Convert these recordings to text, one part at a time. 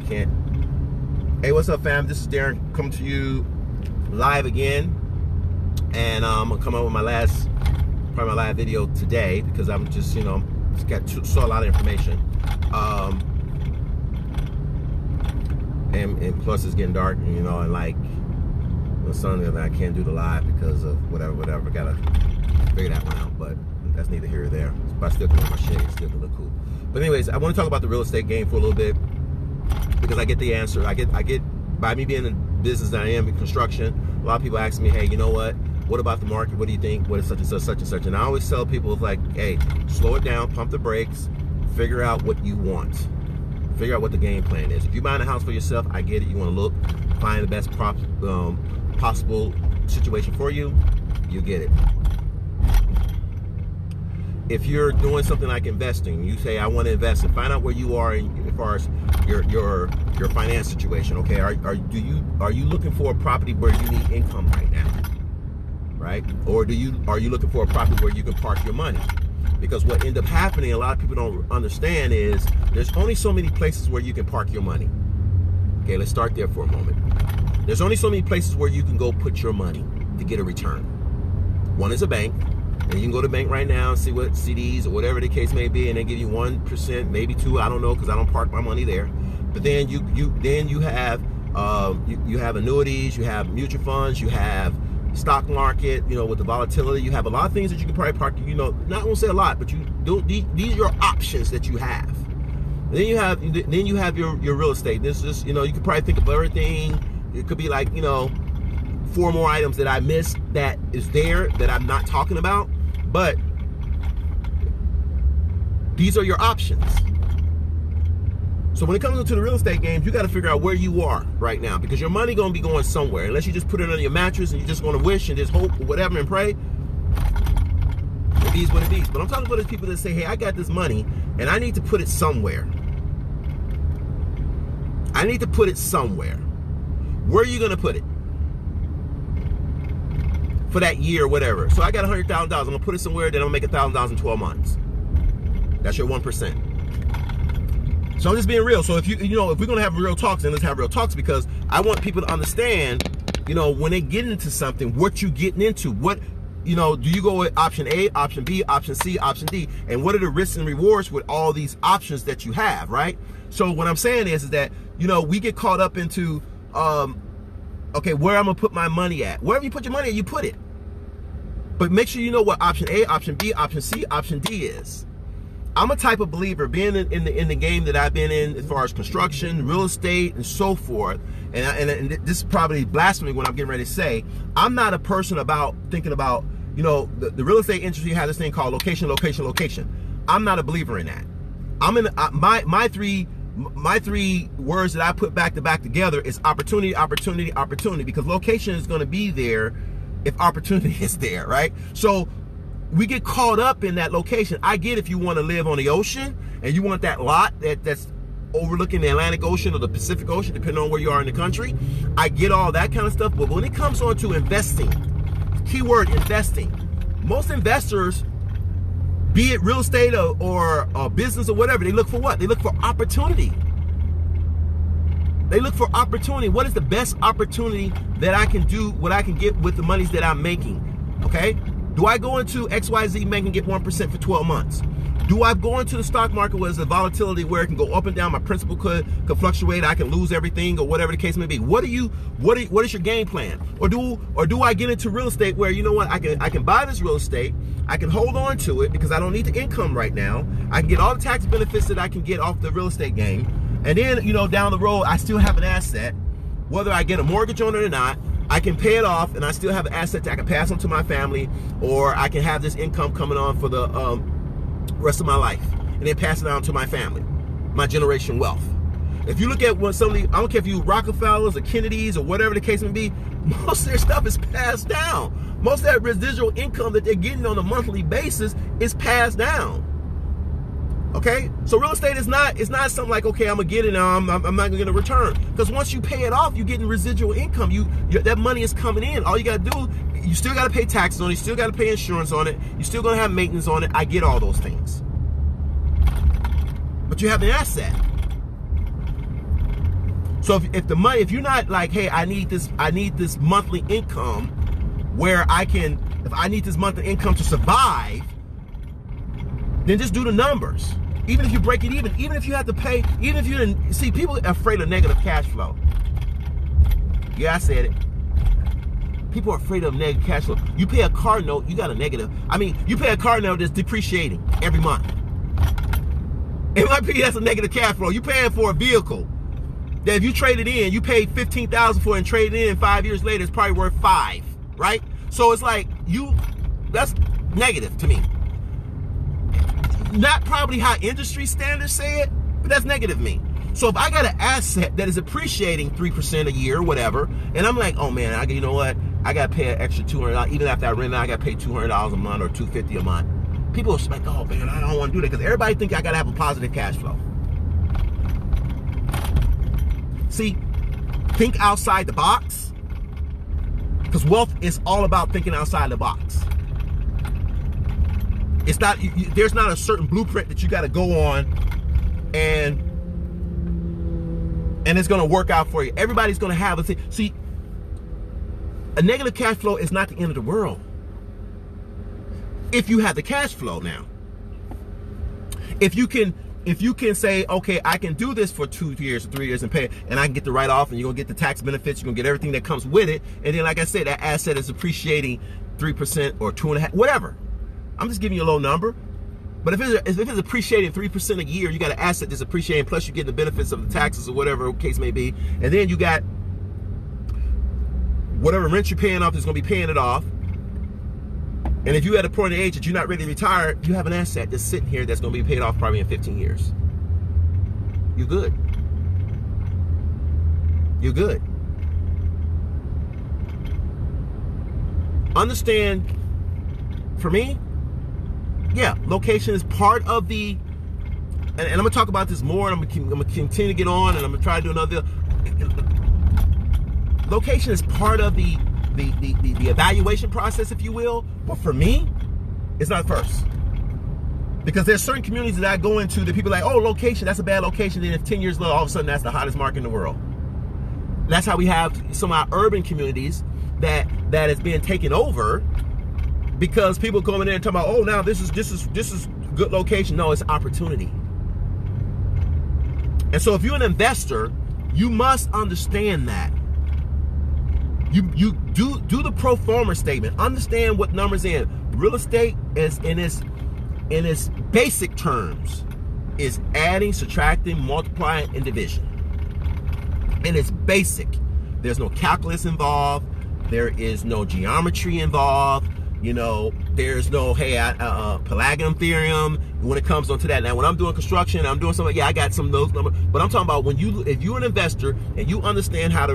can't. Hey, what's up, fam? This is Darren coming to you live again, and I'm gonna come up with my last video today because I'm just, saw a lot of information, and plus it's getting dark, and like on Sunday I can't do the live because of whatever. Gotta figure that one out, but that's neither here or there. But I still can wear my shades, still can look cool. But anyways, I want to talk about the real estate game for a little bit because I get the answer. I get by me being in business that I am in construction. A lot of people ask me, hey, you know what about the market? What do you think? What is such and such, such and such? And I always tell people, it's like, hey, slow it down, pump the brakes, figure out what you want. Figure out what the game plan is. If you're buying a house for yourself, I get it. You want to look, find the best possible situation for you. You get it. If you're doing something like investing, you say, I want to invest, and find out where you are as far as your finance situation. Okay, are you looking for a property where you need income right now, right? Or are you looking for a property where you can park your money? Because what end up happening, a lot of people don't understand, is there's only so many places where you can park your money. Okay, let's start there for a moment. There's only so many places where you can go put your money to get a return. One is a bank. And you can go to the bank right now and see what CDs or whatever the case may be, and they give you 1%, maybe 2%. I don't know, because I don't park my money there. But then you have annuities, you have mutual funds, you have stock market. With the volatility, you have a lot of things that you can probably park. Not gonna say a lot, but these are your options that you have. And then you have your real estate. This is you can probably think of everything. It could be like 4 more items that I missed that is there that I'm not talking about, but these are your options. So when it comes into the real estate games, you got to figure out where you are right now, because your money going to be going somewhere. Unless you just put it on your mattress and you're just going to wish and just hope or whatever and pray. It is what it is. But I'm talking about those people that say, hey, I got this money and I need to put it somewhere. I need to put it somewhere. Where are you going to put it? For that year or whatever. So I got $100,000. I'm gonna put it somewhere, then I'm gonna make $1,000 in 12 months. That's your 1%. So I'm just being real. So if if we're gonna have real talks, then let's have real talks, because I want people to understand, when they get into something, what you getting into. What do you go with option A, option B, option C, option D, and what are the risks and rewards with all these options that you have, right? So what I'm saying is that we get caught up into okay, where I'm gonna put my money at. Wherever you put your money at, you put it. But make sure you know what option A, option B, option C, option D is. I'm a type of believer, being in the game that I've been in as far as construction, real estate, and so forth. And this is probably blasphemy what I'm getting ready to say. I'm not a person thinking about the real estate industry has this thing called location, location, location. I'm not a believer in that. I'm in my three words that I put back to back together is opportunity, opportunity, opportunity, because location is going to be there if opportunity is there, right? So we get caught up in that location. I get if you want to live on the ocean and you want that lot that's overlooking the Atlantic Ocean or the Pacific Ocean, depending on where you are in the country. I get all that kind of stuff. But when it comes on to investing, keyword investing, most investors, be it real estate or business or whatever, they look for what? They look for opportunity. They look for opportunity. What is the best opportunity that I can do, what I can get with the monies that I'm making? Okay? Do I go into XYZ Bank and get 1% for 12 months? Do I go into the stock market where there's a volatility where it can go up and down, my principal could fluctuate, I can lose everything or whatever the case may be? What is your game plan? Or do I get into real estate where, I can buy this real estate, I can hold on to it because I don't need the income right now. I can get all the tax benefits that I can get off the real estate game. And then, down the road, I still have an asset. Whether I get a mortgage on it or not, I can pay it off and I still have an asset that I can pass on to my family, or I can have this income coming on for the rest of my life and then pass it on to my family, my generation wealth. If you look at what I don't care if you Rockefellers or Kennedys or whatever the case may be, most of their stuff is passed down. Most of that residual income that they're getting on a monthly basis is passed down. Okay, so real estate is not something like, okay, I'm gonna get it now, I'm not gonna get a return, because once you pay it off, you're getting residual income. That money is coming in. All you gotta do, you still gotta pay taxes on it, you still gotta pay insurance on it, you're still gonna have maintenance on it. I get all those things, but you have an asset. So if the money, if you're not like, hey, I need this monthly income where if I need this monthly income to survive, then just do the numbers. Even if you break it even if you have to pay, even if you didn't, see, people are afraid of negative cash flow. Yeah, I said it. People are afraid of negative cash flow. You pay a car note, you got a negative. I mean, you pay a car note that's depreciating every month. In my opinion, that's a negative cash flow. You paying for a vehicle that if you trade it in, you paid $15,000 for it and trade it in 5 years later, it's probably worth $5 million, right? So it's like that's negative to me. Not probably how industry standards say it, but that's negative to me. So if I got an asset that is appreciating 3% a year or whatever, and I'm like, oh man, you know what? I got to pay an extra $200. Even after I rent it, I got to pay $200 a month or $250 a month. People are like, oh man, I don't want to do that, because everybody think I got to have a positive cash flow. See, think outside the box, because wealth is all about thinking outside the box. It's not, there's not a certain blueprint that you got to go on and it's going to work out for you. Everybody's going to have a thing. See, a negative cash flow is not the end of the world. If you have the cash flow now. If you can say, okay, I can do this for 2 years or 3 years and pay, and I can get the write-off, and you're going to get the tax benefits, you're going to get everything that comes with it, and then, like I said, that asset is appreciating 3% or 2.5%, whatever. I'm just giving you a low number. But if it's appreciating 3% a year, you got an asset that's appreciating, plus you get the benefits of the taxes or whatever the case may be, and then you got whatever rent you're paying off is going to be paying it off. And if you're at a point of age that you're not ready to retire, you have an asset that's sitting here that's going to be paid off probably in 15 years. You're good. You're good. Understand, for me, yeah, location is part of the, and I'm going to talk about this more, and I'm going to continue to get on, and I'm going to try to do another. Location is part of the evaluation process, if you will, but for me, it's not first. Because there's certain communities that I go into that people are like, oh, location, that's a bad location, then if 10 years later, all of a sudden, that's the hottest market in the world. That's how we have some of our urban communities that is being taken over, because people come in there and talk about, oh, now this is good location. No, it's opportunity. And so if you're an investor, you must understand that. You do the Proforma Statement. Understand what numbers in. Real estate is in its basic terms is adding, subtracting, multiplying, and division. And it's basic. There's no calculus involved. There is no geometry involved. You know, there's no, hey, Palladium theorem when it comes onto that. Now, when I'm doing construction, I'm doing something, yeah, I got some of those numbers. But I'm talking about if you're an investor and you understand how to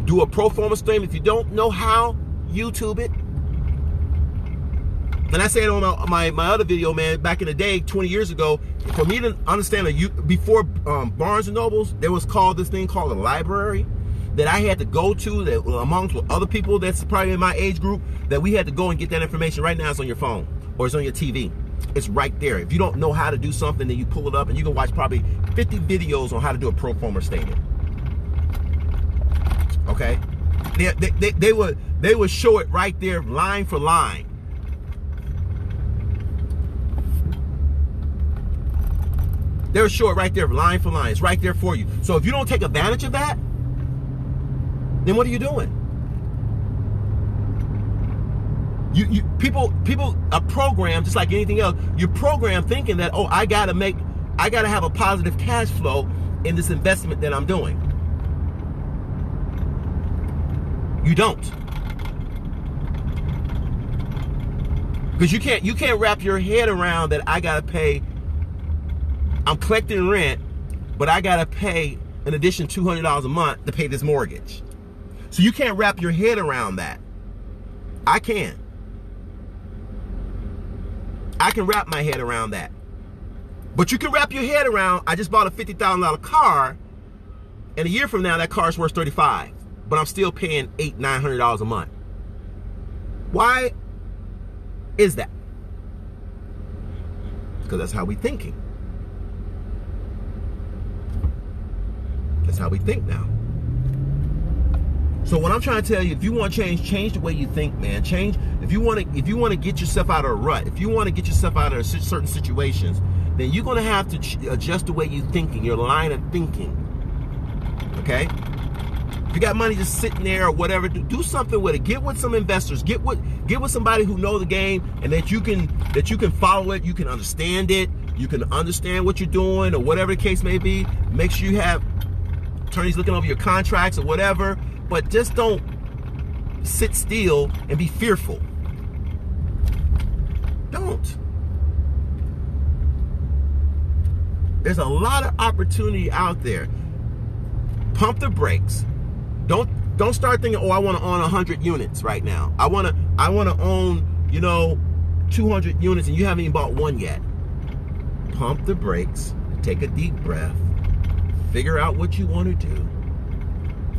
do a pro forma statement. If you don't know how, YouTube it. And I said on my other video, man, back in the day, 20 years ago, for me to understand before Barnes and Nobles, there was this thing called a library that I had to go to, that amongst with other people that's probably in my age group, that we had to go and get that information. Right now it's on your phone or it's on your TV. It's right there. If you don't know how to do something, then you pull it up and you can watch probably 50 videos on how to do a pro forma statement. Okay? They would show it right there, line for line. They would show it right there, line for line. It's right there for you. So if you don't take advantage of that, then what are you doing? People are programmed just like anything else. You're programmed thinking that, oh, I gotta have a positive cash flow in this investment that I'm doing. You don't. Because you can't wrap your head around that I gotta pay, I'm collecting rent, but I gotta pay an addition $200 a month to pay this mortgage. So you can't wrap your head around that. I can. I can wrap my head around that. But you can wrap your head around, I just bought a $50,000 car, and a year from now that car's worth $35,000, but I'm still paying $800-900 a month. Why is that? Because that's how we're thinking. That's how we think now. So what I'm trying to tell you, if you want to change the way you think, man. Change. If you want to get yourself out of a rut, if you want to get yourself out of certain situations, then you're going to have to adjust the way you're thinking, your line of thinking. Okay? If you got money just sitting there or whatever, do something with it. Get with some investors. Get with somebody who know the game and that you can follow it. You can understand it. You can understand what you're doing or whatever the case may be. Make sure you have attorneys looking over your contracts or whatever. But just don't sit still and be fearful. Don't. There's a lot of opportunity out there. Pump the brakes. Don't start thinking, oh, I want to own 100 units right now. I want to own, 200 units and you haven't even bought one yet. Pump the brakes. Take a deep breath. Figure out what you want to do.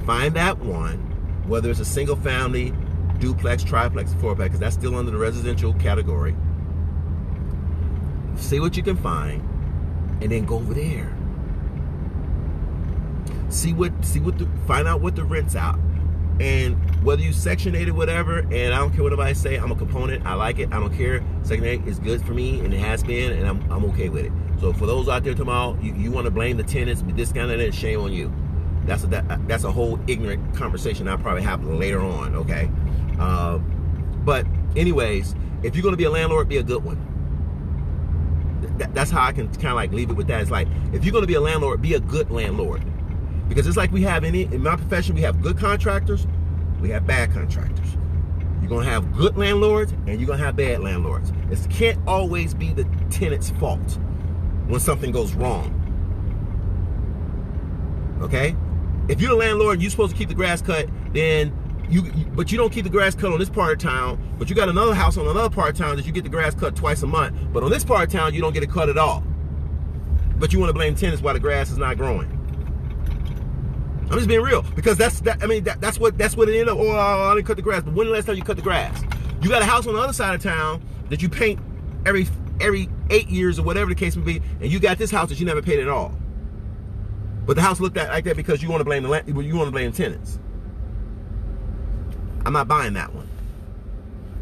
Find that one, whether it's a single family, duplex, triplex, fourplex, because that's still under the residential category. See what you can find, and then go over there. Find out what the rent's out, and whether you Section 8 or whatever. And I don't care what anybody say. I'm a component. I like it. I don't care. Section 8 is good for me, and it has been, and I'm okay with it. So for those out there tomorrow, you want to blame the tenants, be discounted, and shame on you. That's a whole ignorant conversation I'll probably have later on, okay? But anyways, if you're going to be a landlord, be a good one. That's how I can kind of like leave it with that. It's like, if you're going to be a landlord, be a good landlord. Because it's like we have in my profession, we have good contractors, we have bad contractors. You're going to have good landlords and you're going to have bad landlords. It can't always be the tenant's fault when something goes wrong. Okay? If you're the landlord and you're supposed to keep the grass cut, then but you don't keep the grass cut on this part of town, but you got another house on another part of town that you get the grass cut twice a month, but on this part of town you don't get it cut at all. But you want to blame tenants why the grass is not growing. I'm just being real, because that's what it ended up. Oh, I didn't cut the grass. But when the last time you cut the grass? You got a house on the other side of town that you paint every 8 years or whatever the case may be, and you got this house that you never paid at all. But the house looked like that because you want to blame the tenants. I'm not buying that one.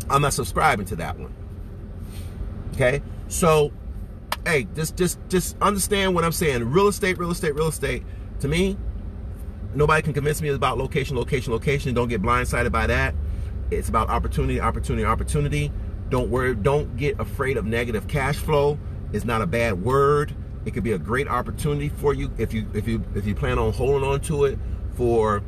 I'm not subscribing to that one. Okay? So, hey, just understand what I'm saying. Real estate. To me, nobody can convince me about location. Don't get blindsided by that. It's about opportunity. Don't worry. Don't get afraid of negative cash flow. It's not a bad word. It could be a great opportunity for you if you plan on holding on to it for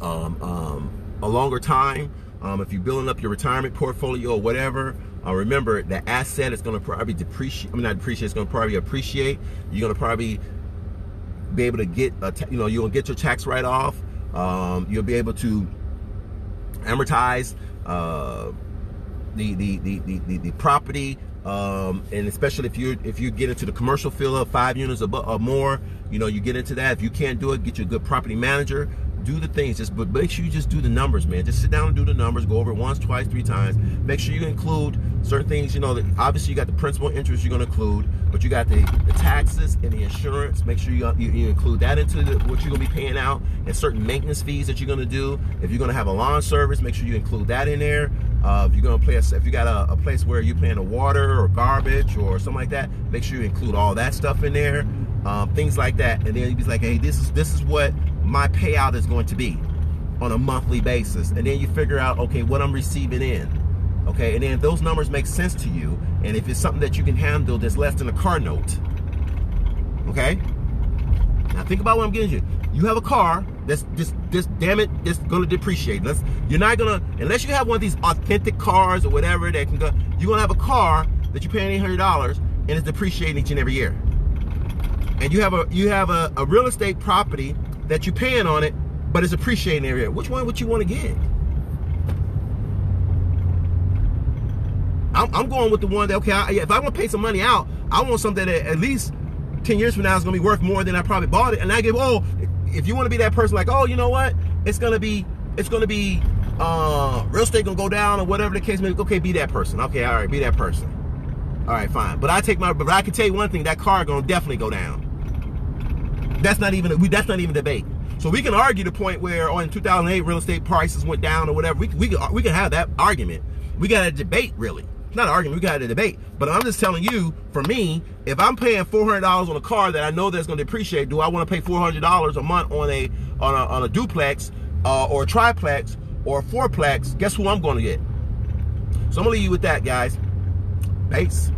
a longer time. If you're building up your retirement portfolio or whatever, remember the asset is going to probably depreciate. It's going to probably appreciate. You're going to probably be able to get you're going to get your tax write-off. You'll be able to amortize the property. And especially if you get into the commercial field of 5 units or more, you get into that. If you can't do it, get you a good property manager. Do the things, but make sure you just do the numbers, man. Just sit down and do the numbers. Go over it once, twice, 3 times. Make sure you include certain things. That obviously you got the principal interest you're going to include, but you got the taxes and the insurance. Make sure you include that into what you're going to be paying out, and certain maintenance fees that you're going to do. If you're going to have a lawn service, make sure you include that in there. If you're going to if you got a place where you're paying a water or garbage or something like that, make sure you include all that stuff in there. Things like that, and then you'd be like, hey, this is what my payout is going to be on a monthly basis, and then you figure out, okay, what I'm receiving in, okay, and then if those numbers make sense to you, and if it's something that you can handle that's less than a car note, okay. Now think about what I'm getting you. You have a car that's damn it, that's going to depreciate. You're not gonna, unless you have one of these authentic cars or whatever that can go. You're gonna have a car that you're paying $800 and it's depreciating each and every year. And you have a real estate property that you're paying on it, but it's appreciating every year. Which one would you want to get? I'm going with the one that, okay, if I want to pay some money out, I want something that at least 10 years from now is going to be worth more than I probably bought it. And I give, if you want to be that person, like, you know what? It's going to be real estate going to go down or whatever the case may be. Okay, be that person. Okay, all right, be that person. All right, fine. But I can tell you one thing, that car going to definitely go down. That's not even debate. So we can argue the point where, in 2008 real estate prices went down or whatever. We can have that argument. We got a debate, really. Not an argument. We got a debate. But I'm just telling you, for me, if I'm paying $400 on a car that I know that's going to depreciate, do I want to pay $400 a month on a duplex or a triplex or a fourplex? Guess who I'm going to get? So I'm going to leave you with that, guys. Peace.